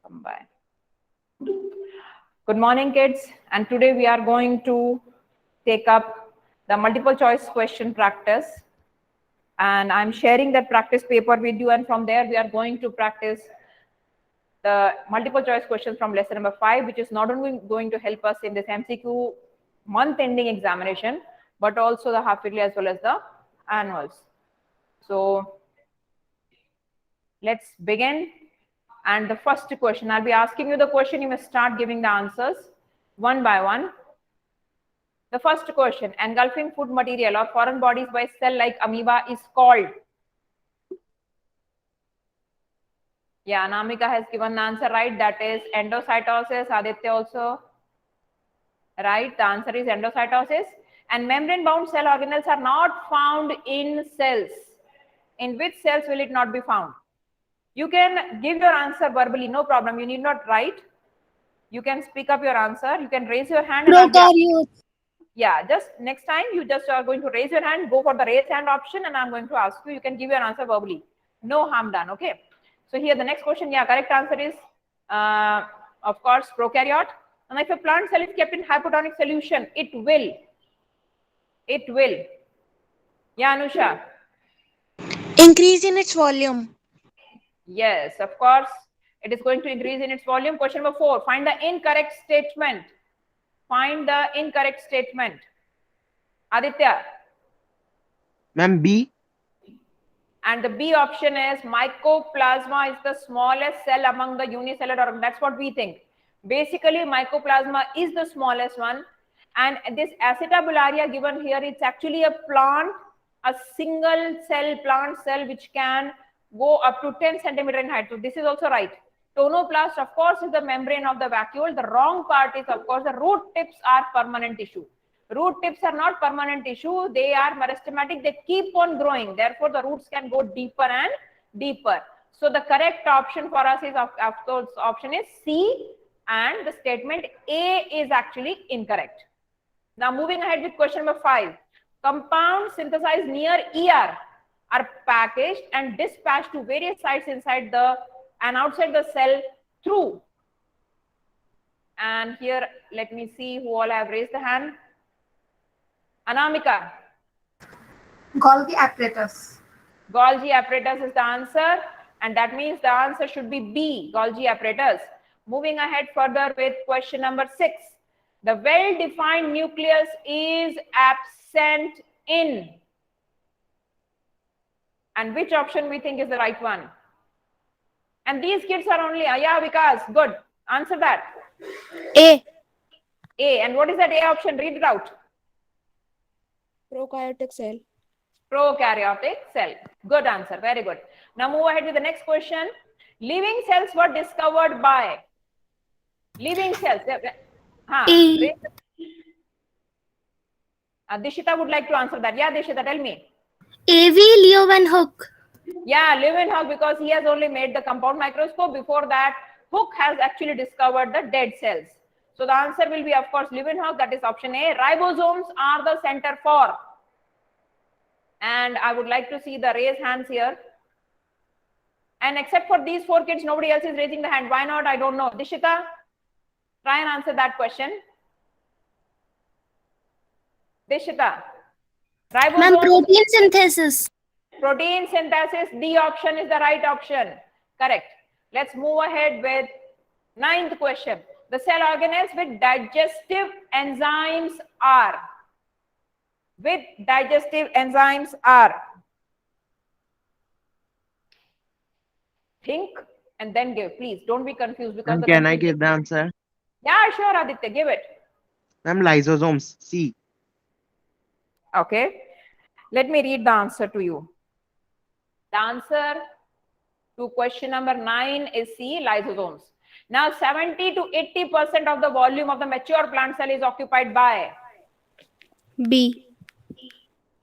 Come by. Good morning, kids. And today we are going to take up the multiple choice question practice. And I'm sharing that practice paper with you. And from there, we are going to practice the multiple choice questions from lesson number 5, which is not only going to help us in this MCQ month ending examination, but also the half yearly as well as the annuals. So let's begin. And the first question, I'll be asking you the question, you must start giving the answers one by one. The first question, engulfing food material or foreign bodies by cell like amoeba is called. Yeah, Anamika has given the answer right. That is endocytosis. Aditya also. Right, the answer is endocytosis. And membrane-bound cell organelles are not found in cells. In which cells will it not be found? You can give your answer verbally, no problem. You need not write. You can speak up your answer. You can raise your hand. Prokaryotes. Yeah, just next time you just are going to raise your hand, go for the raise hand option, and I'm going to ask you. You can give your answer verbally. No harm done. Okay. So here the next question. Yeah, correct answer is of course prokaryote. And if a plant cell is kept in hypotonic solution, it will. Yeah, Anusha. Increase in its volume. Yes, of course. It is going to increase in its volume. Question number 4. Find the incorrect statement. Find the incorrect statement. Aditya. Ma'am, B. And the B option is mycoplasma is the smallest cell among the unicellular organ. That's what we think. Basically, mycoplasma is the smallest one. And this acetabularia given here, it's actually a plant, a single cell plant cell which can go up to 10 centimeter in height. So this is also right. Tonoplast, of course, is the membrane of the vacuole. The wrong part is, of course, the root tips are permanent tissue. Root tips are not permanent tissue. They are meristematic. They keep on growing. Therefore, the roots can go deeper and deeper. So the correct option for us is, of course, option is C, and the statement A is actually incorrect. Now, moving ahead with question number 5. Compounds synthesized near ER are packaged and dispatched to various sites inside the and outside the cell through. And here, let me see who all have raised the hand. Anamika. Golgi apparatus. Golgi apparatus is the answer, and that means the answer should be B, Golgi apparatus. Moving ahead further with question number 6. The well-defined nucleus is absent in. And which option we think is the right one? And these kids are only, yeah, Vikas, good. Answer that. A. A. And what is that A option? Read it out. Prokaryotic cell. Prokaryotic cell. Good answer. Very good. Now move ahead with the next question. Living cells were discovered by. Living cells. Dishita would like to answer that. Yeah, Dishita, tell me. A.V. Leeuwenhoek. Yeah, Leeuwenhoek, because he has only made the compound microscope. Before that, Hooke has actually discovered the dead cells. So the answer will be, of course, Leeuwenhoek. That is option A. Ribosomes are the center for. And I would like to see the raised hands here. And except for these 4 kids, nobody else is raising the hand. Why not? I don't know. Dishita, try and answer that question. Dishita. Ma'am, protein synthesis. Protein synthesis, D option is the right option. Correct. Let's move ahead with 9th question. The cell organelles with digestive enzymes are. With digestive enzymes are. Think and then give. Please don't be confused. Because Can I give the answer? Yeah, sure, Aditya, give it. Ma'am, lysosomes. C. Okay. Let me read the answer to you. The answer to question number 9 is C, lysosomes. Now 70 to 80% of the volume of the mature plant cell is occupied by B.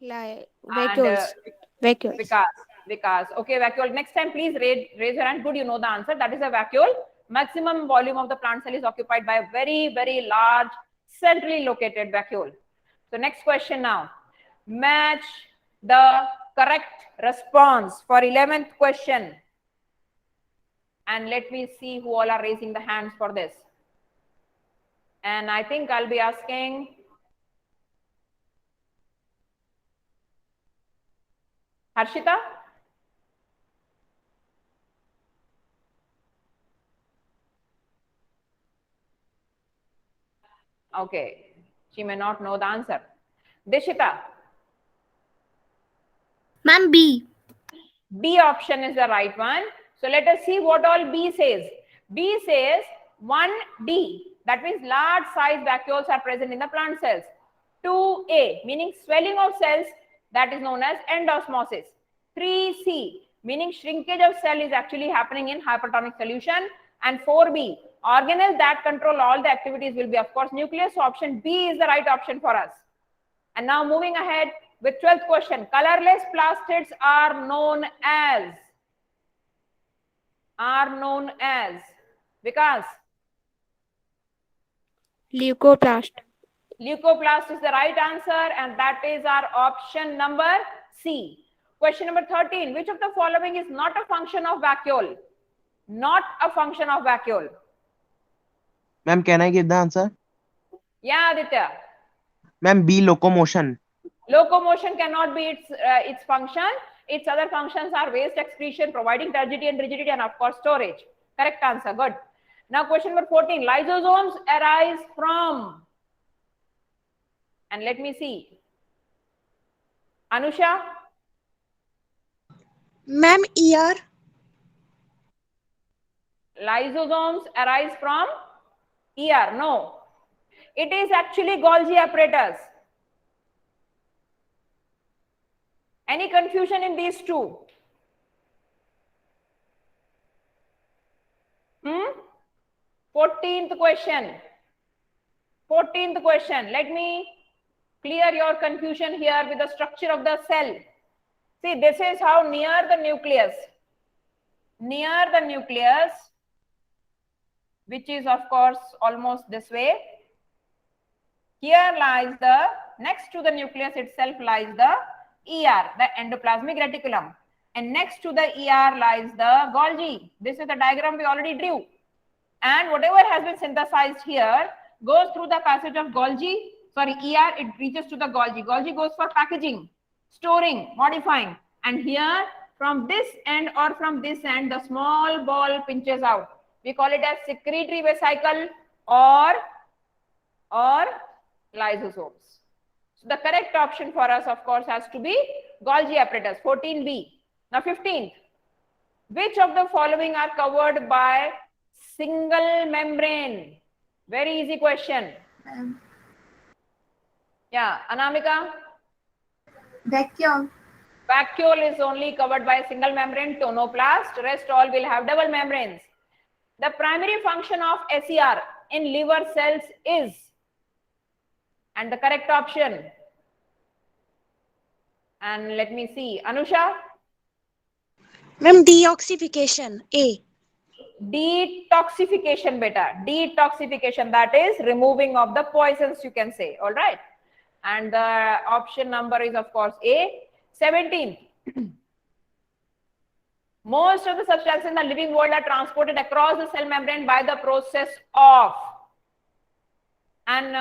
Vacuoles. Vikas. Okay, vacuole. Next time, please raise your hand. Good, you know the answer. That is a vacuole. Maximum volume of the plant cell is occupied by a very, very large, centrally located vacuole. So next question now. Match the correct response for 11th question. And let me see who all are raising the hands for this. And I think I'll be asking Harshita. Okay, she may not know the answer. Dishita, Ma'am, B. B option is the right one. So let us see what all B says. B says 1D, that means large size vacuoles are present in the plant cells. 2A, meaning swelling of cells, that is known as endosmosis. 3C, meaning shrinkage of cell is actually happening in hypertonic solution. And 4B, organelles that control all the activities will be, of course, nucleus. So option B is the right option for us. And now moving ahead with 12th question. Colorless plastids are known as Vikas. Leucoplast. Leucoplast is the right answer, and that is our option number C. Question number 13. Which of the following is not a function of vacuole? Not a function of vacuole. Ma'am, can I give the answer? Yeah, Aditya. Ma'am, B, locomotion. Locomotion cannot be its function. Its other functions are waste excretion, providing turgidity and rigidity, and of course storage. Correct answer. Good. Now question number 14. Lysosomes arise from, and let me see. Anusha? Ma'am, ER. Lysosomes arise from ER. No. It is actually Golgi apparatus. Any confusion in these two? 14th question. 14th question. Let me clear your confusion here with the structure of the cell. See, this is how near the nucleus, which is of course almost this way. Here lies the, next to the nucleus itself lies the ER, the endoplasmic reticulum. And next to the ER lies the Golgi. This is the diagram we already drew. And whatever has been synthesized here goes through the passage of Golgi, sorry, ER, it reaches to the Golgi. Golgi goes for packaging, storing, modifying. And here, from this end or from this end, the small ball pinches out. We call it as secretory vesicle or lysosomes. So the correct option for us, of course, has to be Golgi apparatus, 14B. Now 15th. Which of the following are covered by single membrane? Very easy question. Yeah, Anamika? Vacuole. Vacuole is only covered by a single membrane, tonoplast. Rest all will have double membranes. The primary function of SER in liver cells is, and the correct option, and let me see, Anusha? Ma'am, deoxification. A. Detoxification, beta. Detoxification, that is removing of the poisons, you can say. All right. And the option number is, of course, A. 17th. Most of the substances in the living world are transported across the cell membrane by the process of. And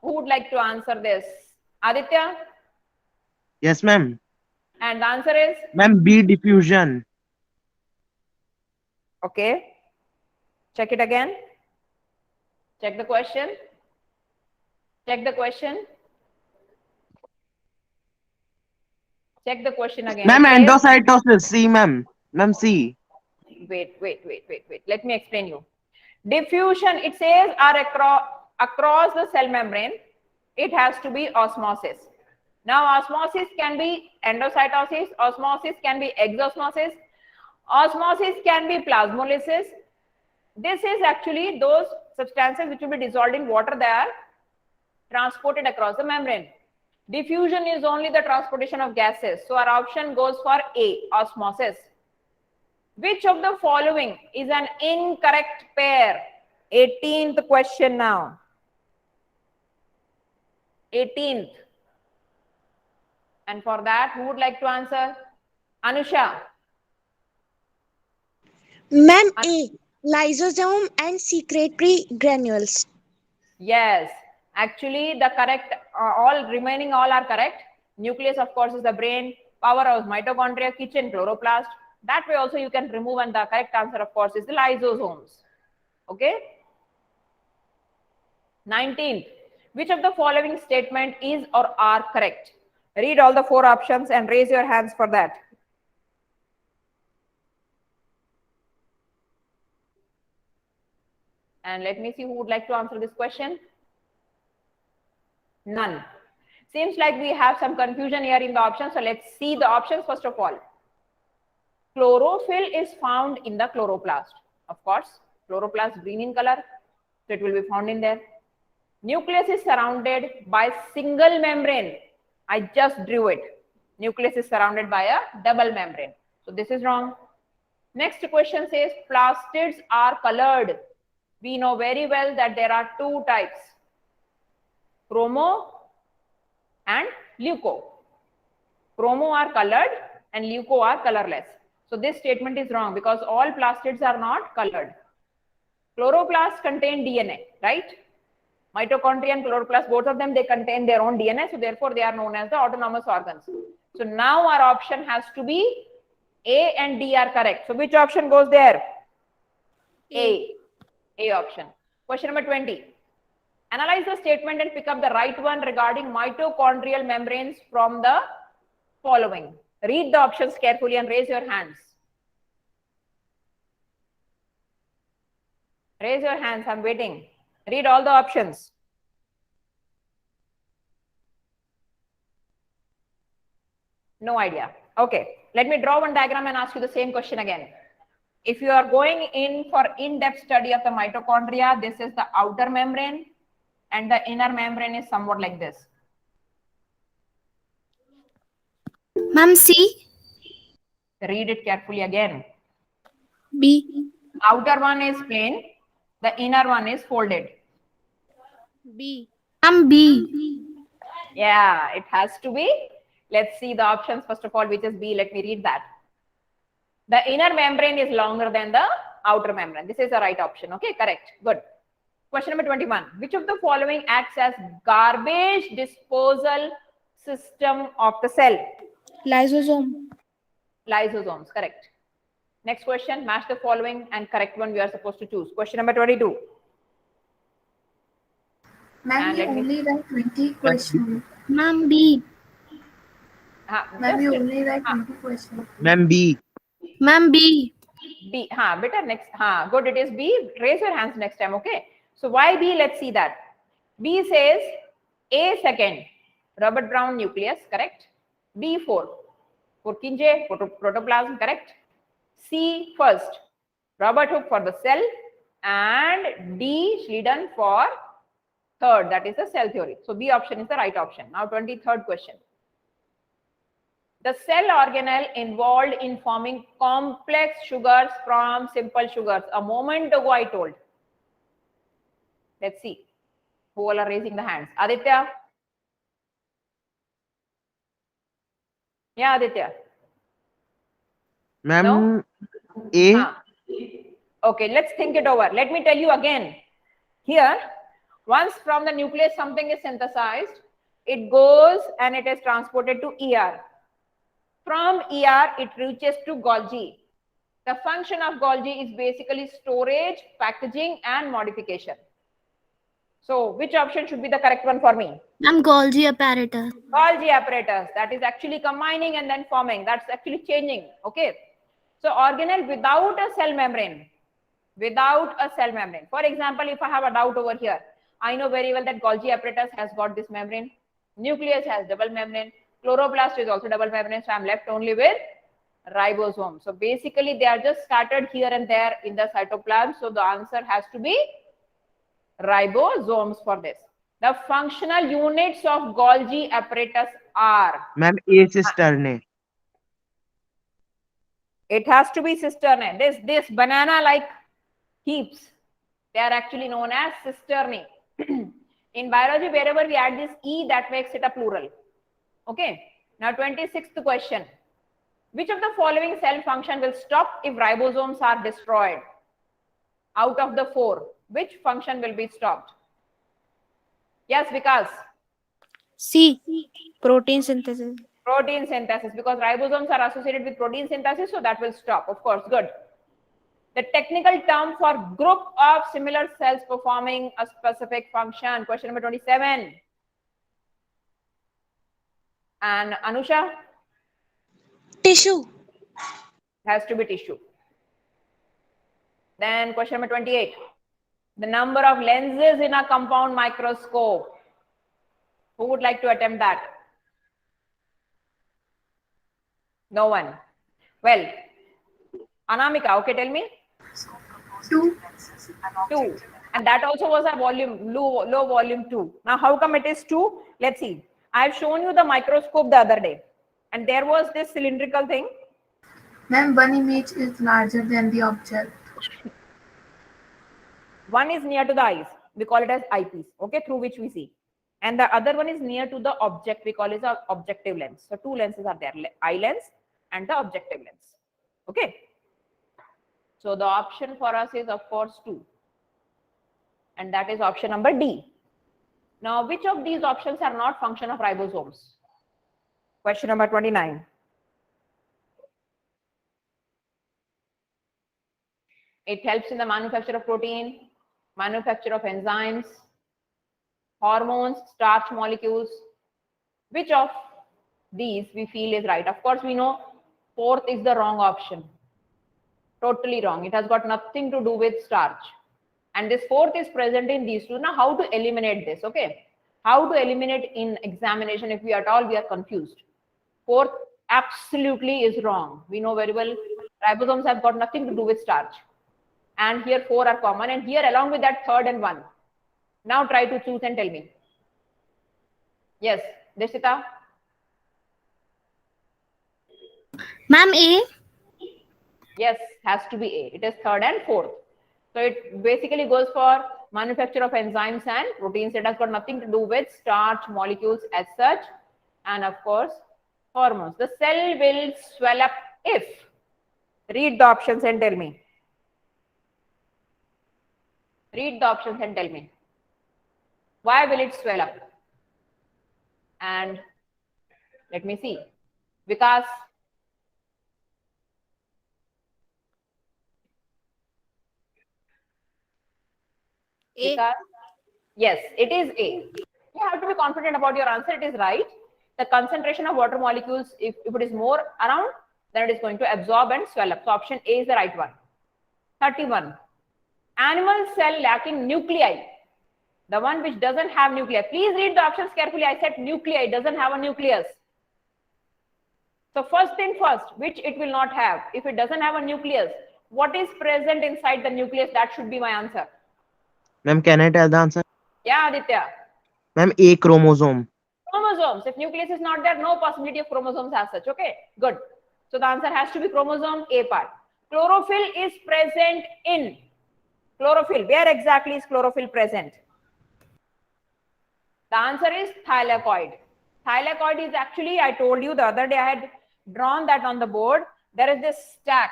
who would like to answer this? Aditya? Yes, ma'am. And the answer is? Ma'am, B, diffusion. Okay. Check it again. Check the question. Check the question. Check the question again. Ma'am, It says- endocytosis. C, ma'am. Ma'am, C. Wait. Let me explain you. Diffusion, it says, are across the cell membrane. It has to be osmosis. Now, osmosis can be endocytosis. Osmosis can be exosmosis. Osmosis can be plasmolysis. This is actually those substances which will be dissolved in water. They are transported across the membrane. Diffusion is only the transportation of gases. So our option goes for A, osmosis. Which of the following is an incorrect pair? 18th question now. 18th. And for that, who would like to answer? Anusha. Ma'am, A. Lysosome and secretory granules. Yes, actually the correct, all remaining all are correct. Nucleus of course is the brain, powerhouse, mitochondria, kitchen, chloroplast. That way also you can remove, and the correct answer of course is the lysosomes. Okay. 19th, which of the following statement is or are correct? Read all the 4 options and raise your hands for that. And let me see who would like to answer this question. None. Seems like we have some confusion here in the options. So let's see the options first of all. Chlorophyll is found in the chloroplast. Of course, chloroplast green in color, so it will be found in there. Nucleus is surrounded by single membrane. I just drew it. Nucleus is surrounded by a double membrane. So this is wrong. Next question says plastids are colored. We know very well that there are 2 types, chromo and leuco. Chromo are colored and leuco are colorless. So this statement is wrong because all plastids are not colored. Chloroplasts contain DNA, right? Mitochondria and chloroplast, both of them, they contain their own DNA. So therefore they are known as the autonomous organs. So now our option has to be A and D are correct. So which option goes there? A option. Question number 20. Analyze the statement and pick up the right one regarding mitochondrial membranes from the following. Read the options carefully and raise your hands. Raise your hands, I'm waiting. Read all the options. No idea. Okay, let me draw one diagram and ask you the same question again. If you are going in for in-depth study of the mitochondria, this is the outer membrane and the inner membrane is somewhat like this. Ma'am, C. Read it carefully again. B. Outer one is plain, the inner one is folded. B. Ma'am, B. Yeah, it has to be. Let's see the options first of all, which is B. Let me read that. The inner membrane is longer than the outer membrane. This is the right option. Okay, correct. Good. Question number 21. Which of the following acts as garbage disposal system of the cell? Lysosome. Lysosomes, correct. Next question, match the following and correct one we are supposed to choose. Question number 22. Ma'am, And you let me- only write 20 questions. Ma'am, B. Ma'am, you Just only write 20 questions. Ma'am, B. Ma'am, B. B. Better next. Good. It is B. Raise your hands next time. Okay. So why B? Let's see that. B says A second, Robert Brown nucleus, correct. B 4, Purkinje, protoplasm, correct. C first, Robert Hooke for the cell, and D Schleiden for third, that is the cell theory. So B option is the right option. Now 23rd question. The cell organelle involved in forming complex sugars from simple sugars. A moment ago I told. Let's see who all are raising the hands. Aditya? Yeah, Aditya. Ma'am, No? A. Okay, let's think it over. Let me tell you again. Here, once from the nucleus something is synthesized, it goes and it is transported to ER. From ER, it reaches to Golgi. The function of Golgi is basically storage, packaging, and modification. So, which option should be the correct one for me? Ma'am, Golgi apparatus. Golgi apparatus, that is actually combining and then forming. That's actually changing. Okay. So, organelle without a cell membrane. Without a cell membrane. For example, if I have a doubt over here, I know very well that Golgi apparatus has got this membrane. Nucleus has double membrane. Chloroplast is also double membrane. So, I'm left only with ribosome. So, basically, they are just scattered here and there in the cytoplasm. So, the answer has to be ribosomes for this. The functional units of Golgi apparatus are. Ma'am, A cistern. It has to be cistern. This banana-like heaps, they are actually known as cisternae. In biology, wherever we add this E, that makes it a plural. Okay. Now, 26th question. Which of the following cell function will stop if ribosomes are destroyed? Out of the 4, which function will be stopped? Yes, Vikas. C. Protein synthesis. Protein synthesis, because ribosomes are associated with protein synthesis, so that will stop. Of course, good. The technical term for group of similar cells performing a specific function. Question number 27. And Anusha? Tissue. Has to be tissue. Then question number 28. The number of lenses in a compound microscope. Who would like to attempt that? No one. Well, Anamika, okay, tell me. 2. 2. And that also was a volume, low volume 2. Now, how come it is 2? Let's see. I have shown you the microscope the other day. And there was this cylindrical thing. Ma'am, one image is larger than the object. One is near to the eyes. We call it as eyepiece, okay, through which we see. And the other one is near to the object. We call it as objective lens. So 2 lenses are there, eye lens and the objective lens. Okay. So the option for us is, of course, 2. And that is option number D. Now, which of these options are not function of ribosomes? Question number 29. It helps in the manufacture of protein, manufacture of enzymes, hormones, starch molecules. Which of these we feel is right? Of course, we know 4th is the wrong option. Totally wrong. It has got nothing to do with starch. And this 4th is present in these 2. Now, how to eliminate this? Okay. How to eliminate in examination if we at all we are confused? 4th absolutely is wrong. We know very well ribosomes have got nothing to do with starch. And here 4 are common. And here along with that 3rd and 1. Now try to choose and tell me. Yes, Deshita? Ma'am, A. Yes, has to be A. It is 3rd and 4th. So it basically goes for manufacture of enzymes and proteins. It has got nothing to do with starch molecules as such. And of course, hormones. The cell will swell up if. Read the options and tell me. Read the options and tell me. Why will it swell up? And let me see. Vikas. A. Vikas? Yes, it is A. You have to be confident about your answer. It is right. The concentration of water molecules, if it is more around, then it is going to absorb and swell up. So option A is the right one. 31. Animal cell lacking nuclei. The one which doesn't have nuclei. Please read the options carefully. I said nuclei, doesn't have a nucleus. So first thing first, which it will not have. If it doesn't have a nucleus, what is present inside the nucleus? That should be my answer. Ma'am, can I tell the answer? Yeah, Aditya. Ma'am, A chromosome. Chromosomes. If nucleus is not there, no possibility of chromosomes as such. Okay, good. So the answer has to be chromosome A part. Chlorophyll is present in. Chlorophyll. Where exactly is chlorophyll present? The answer is thylakoid. Thylakoid is actually, I told you the other day, I had drawn that on the board. There is this stack,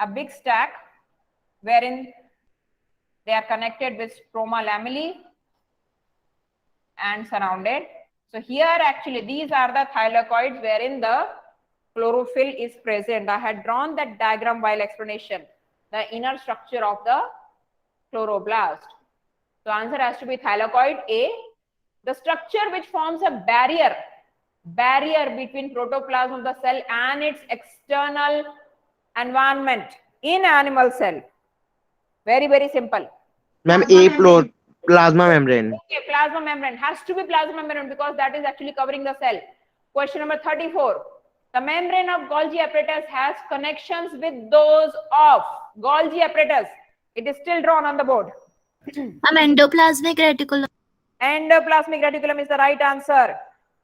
a big stack, wherein they are connected with stroma lamellae and surrounded. So here actually, these are the thylakoids wherein the chlorophyll is present. I had drawn that diagram while explanation, the inner structure of the chloroplast. So answer has to be thylakoid A. The structure which forms a barrier between protoplasm of the cell and its external environment in animal cell. Very, very simple. Ma'am, plasma membrane. Okay, plasma membrane has to be plasma membrane because that is actually covering the cell. Question number 34. The membrane of Golgi apparatus has connections with those of Golgi apparatus. It is still drawn on the board. Endoplasmic reticulum. Endoplasmic reticulum is the right answer.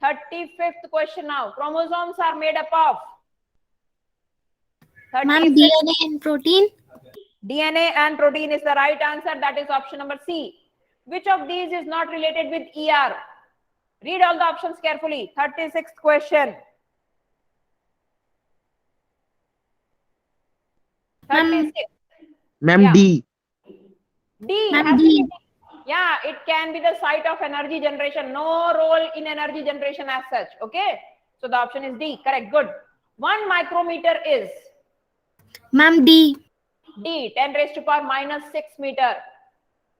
35th question now. Chromosomes are made up of. Ma'am, 36th. DNA and protein. DNA and protein is the right answer. That is option number C. Which of these is not related with ER? Read all the options carefully. 36th question. Ma'am, 36. Ma'am, Yeah. D. D Ma'am, has to D. be. Yeah, it can be the site of energy generation. No role in energy generation as such. Okay. So the option is D. Correct. Good. 1 micrometer is Ma'am, D. D. 10 raised to power minus 6 meter.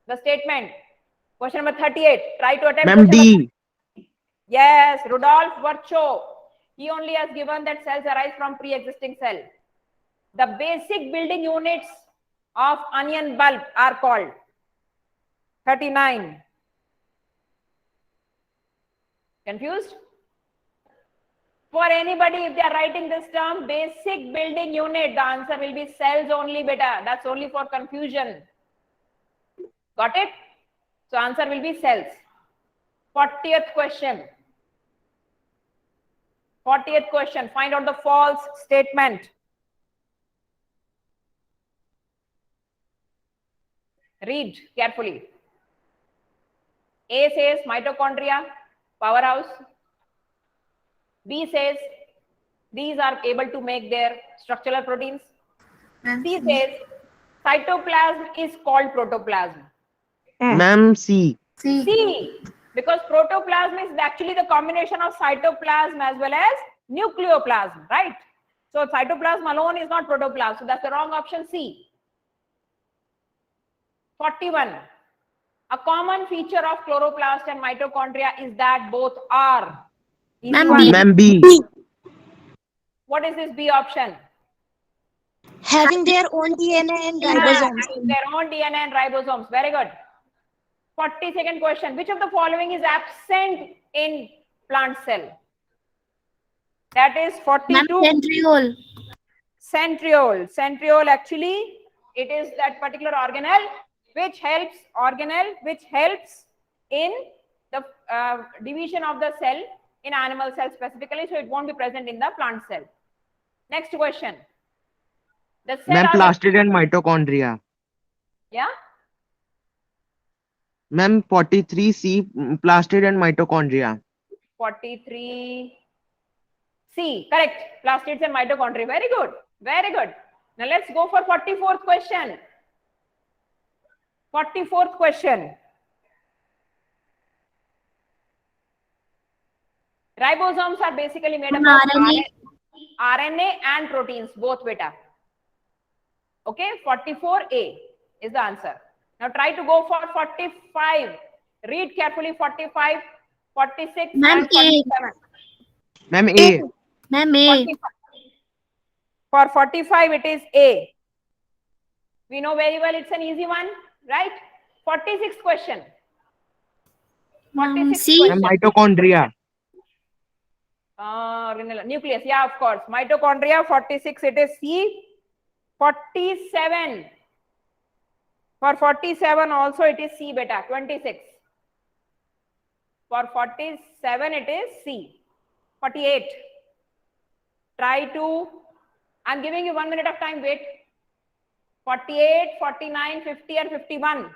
The statement. Question number 38. Try to attempt Ma'am, question number. D. Yes, Rudolf Virchow. He only has given that cells arise from pre-existing cell. The basic building units of onion bulb are called. 39. Confused? For anybody, if they are writing this term, basic building unit, the answer will be cells only, beta. That's only for confusion. Got it? So answer will be cells. 40th question. 40th question. Find out the false statement. Read carefully. A says mitochondria, powerhouse. B says these are able to make their structural proteins. Ma'am, C C. says cytoplasm is called protoplasm. Ma'am, C. C. C, because protoplasm is actually the combination of cytoplasm as well as nucleoplasm, right? So cytoplasm alone is not protoplasm. So that's the wrong option, C. 41. A common feature of chloroplast and mitochondria is that both are. Easy Ma'am, one. B. Ma'am, B. What is this B option? Having their own DNA and ribosomes. Having their own DNA and ribosomes. Very good. 42nd question. Which of the following is absent in plant cell? That is Ma'am, 42. centriole. Centriole. Centriole actually, it is that particular organelle which helps in the division of the cell in animal cell specifically. So it won't be present in the plant cell. Next question. The cell Ma'am, organ- plastid and mitochondria. Yeah. Ma'am, 43C, plastid and mitochondria. 43. C, correct. Plastids and mitochondria. Very good. Very good. Now let's go for 44th question. 44th question. Ribosomes are basically made up of RNA. RNA and proteins, both beta. Okay, 44A is the answer. Now try to go for 45. Read carefully 45, 46, Ma'am, and A. 47. Ma'am, A. Ma'am, A. 45. For 45, it is A. We know very well it's an easy one, right? 46th question. Ma'am, 46th C. Ma'am, question. mitochondria. Nucleus, yeah, of course. Mitochondria, 46, it is C. 47. For 47 also it is C beta, 26. For 47 it is C. 48. Try to, I'm giving you 1 minute of time, wait. 48, 49, 50 and 51.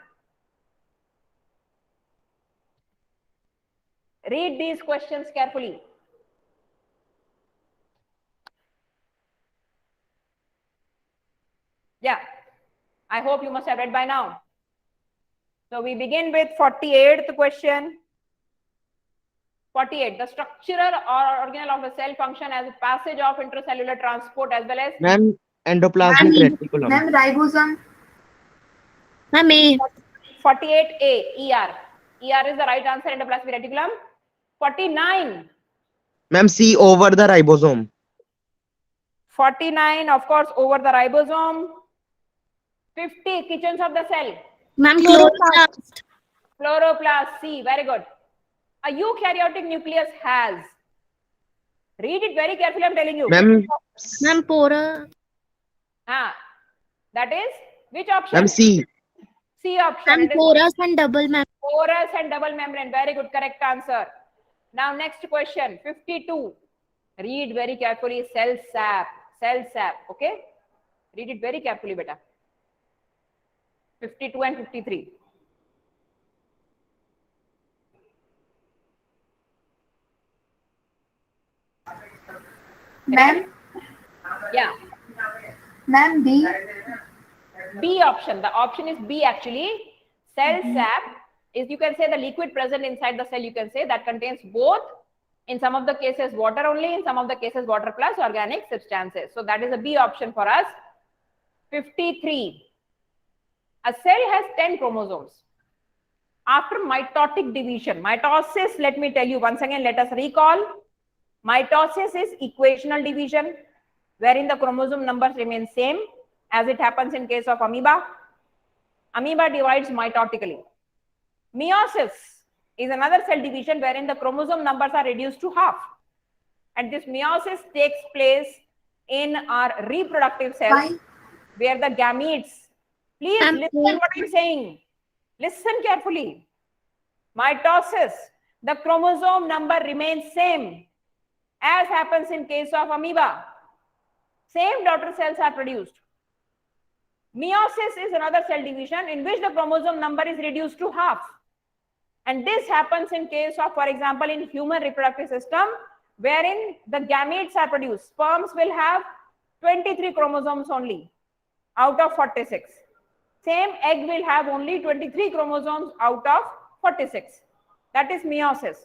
Read these questions carefully. Yeah, I hope you must have read by now. So we begin with 48th question. 48. The structural or organelle of the cell function as a passage of intracellular transport as well as Ma'am, endoplasmic Ma'am, reticulum. Ma'am, ribosome. Ma'am, A. 48A, ER. ER is the right answer, endoplasmic reticulum. 49. Ma'am, C, over the ribosome. 49, of course, over the ribosome. 50, kitchens of the cell. Ma'am, Chloroplast. chloroplast. Chloroplast, C, very good. A eukaryotic nucleus has. Read it very carefully, I'm telling you. Ma'am, Ma'am, pora. That is, which option? ma'am, C. C option. Ma'am, It is porous and double membrane. porous and double membrane. Very good, correct answer. Now next question, 52. Read very carefully, cell sap. Cell sap, okay? Read it very carefully, beta. 52 and 53. Ma'am, Yeah. Ma'am, B. B option. The option is B actually. Cell sap is, you can say, the liquid present inside the cell, you can say, that contains both, in some of the cases water only, in some of the cases water plus organic substances. So that is a B option for us. 53. A cell has 10 chromosomes. After mitotic division, mitosis, let me tell you once again, let us recall. Mitosis is equational division, wherein the chromosome numbers remain same as it happens in case of amoeba. Amoeba divides mitotically. Meiosis is another cell division wherein the chromosome numbers are reduced to half. And this meiosis takes place in our reproductive cells, Why? where the gametes, please Ma'am, listen what I'm saying. Listen carefully. Mitosis, the chromosome number remains same as happens in case of amoeba. Same daughter cells are produced. Meiosis is another cell division in which the chromosome number is reduced to half. And this happens in case of, for example, in human reproductive system, wherein the gametes are produced. Sperms will have 23 chromosomes only out of 46. Same egg will have only 23 chromosomes out of 46. That is meiosis.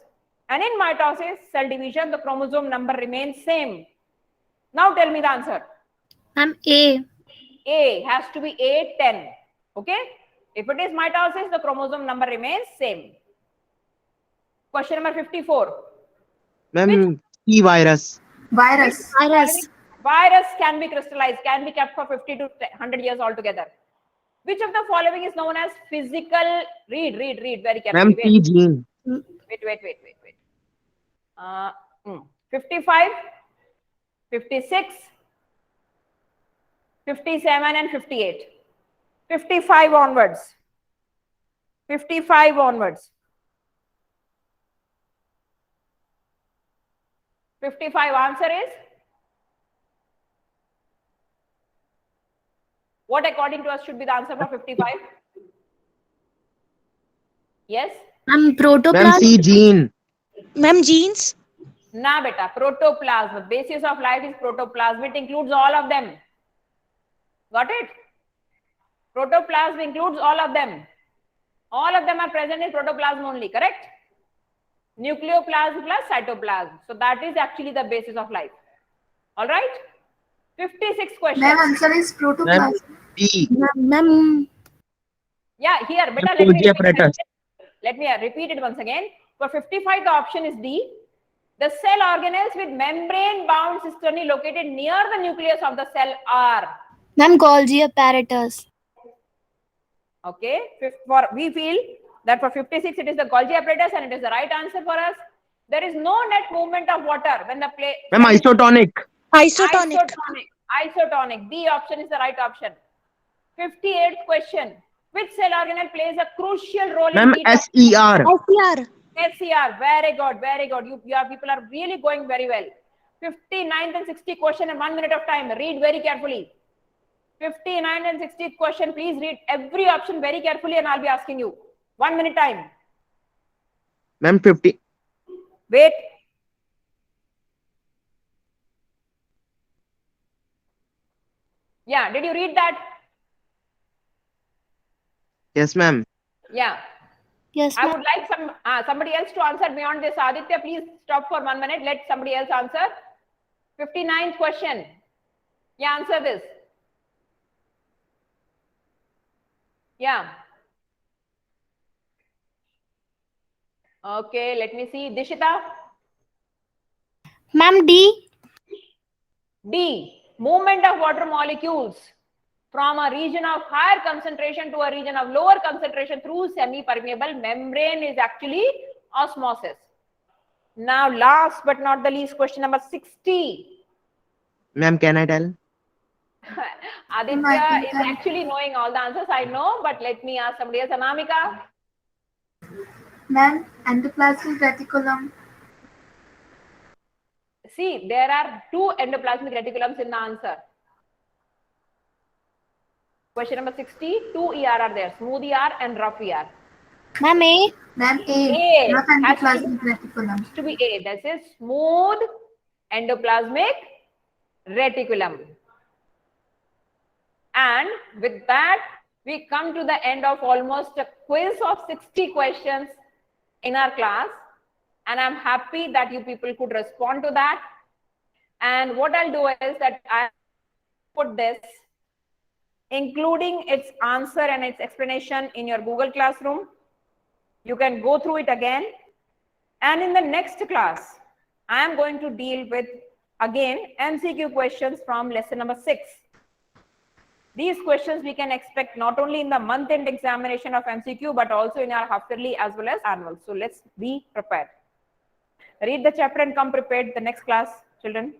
And in mitosis, cell division, the chromosome number remains same. Now tell me the answer. ma'am, A. A has to be A10. Okay? If it is mitosis, the chromosome number remains same. Question number 54. Ma'am, C virus. Virus. Virus. Virus can be crystallized, can be kept for 50 to 100 years altogether. Which of the following is known as physical? Read very Ma'am, carefully. C gene. Wait. 55, 56, 57 and 58. 55 onwards. 55 onwards. 55 answer is? What according to us should be the answer for 55? Yes? Ma'am, Ma'am, protoplasm. C gene. Ma'am, genes. Na beta, protoplasm. Basis of life is protoplasm. It includes all of them. Got it? Protoplasm includes all of them. All of them are present in protoplasm only, correct? Nucleoplasm plus cytoplasm. So that is actually the basis of life. All right? 56 question. Ma'am, answer is protoplasm. D. Ma'am, Yeah, here, beta, Ma'am, let me Golgi repeat it apparatus. again. Let me repeat it once again. For 55, the option is D. The cell organelles with membrane-bound cisternae located near the nucleus of the cell are. ma'am, Golgi apparatus. Okay, we feel that for 56 it is the Golgi apparatus and it is the right answer for us. There is no net movement of water when the play. Ma'am, isotonic. Isotonic. Isotonic. B option is the right option. 58th question. Which cell organelle plays a crucial role in Ma'am, heat SER. SCR. SCR? Very good, very good. Your people are really going very well. 59th and 60th question in 1 minute of time. Read very carefully. 59 and 60th question. Please read every option very carefully and I'll be asking you. 1 minute time. Ma'am, 50. Wait. Yeah, did you read that? Yes, ma'am. Yeah. Yes, I ma'am. would like somebody else to answer beyond this. Aditya, please stop for 1 minute. Let somebody else answer. 59th question. Yeah, answer this. Yeah. Okay, let me see. Dishita? Ma'am, D. D. Movement of water molecules from a region of higher concentration to a region of lower concentration through semi-permeable membrane is actually osmosis. Now, last but not the least, question number 60. Ma'am, can I tell? Aditya is actually knowing all the answers, I know, but let me ask somebody else. Anamika? Ma'am, endoplasmic reticulum. See, there are 2 endoplasmic reticulums in the answer. Question number 60, 2 ER are there, smooth ER and rough ER. Ma'am, A. Ma'am, A rough has endoplasmic reticulum. to be A. This is smooth endoplasmic reticulum. And with that, we come to the end of almost a quiz of 60 questions in our class. And I'm happy that you people could respond to that. And what I'll do is that I put this, including its answer and its explanation, in your Google Classroom. You can go through it again. And in the next class, I am going to deal with, again, MCQ questions from lesson number 6. These questions we can expect not only in the month-end examination of MCQ, but also in our half-yearly as well as annual. So let's be prepared. Read the chapter and come prepared the next class, children.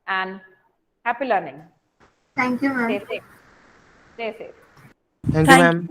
And happy learning. Thank you, ma'am. Stay safe. Stay safe. Thank you, ma'am.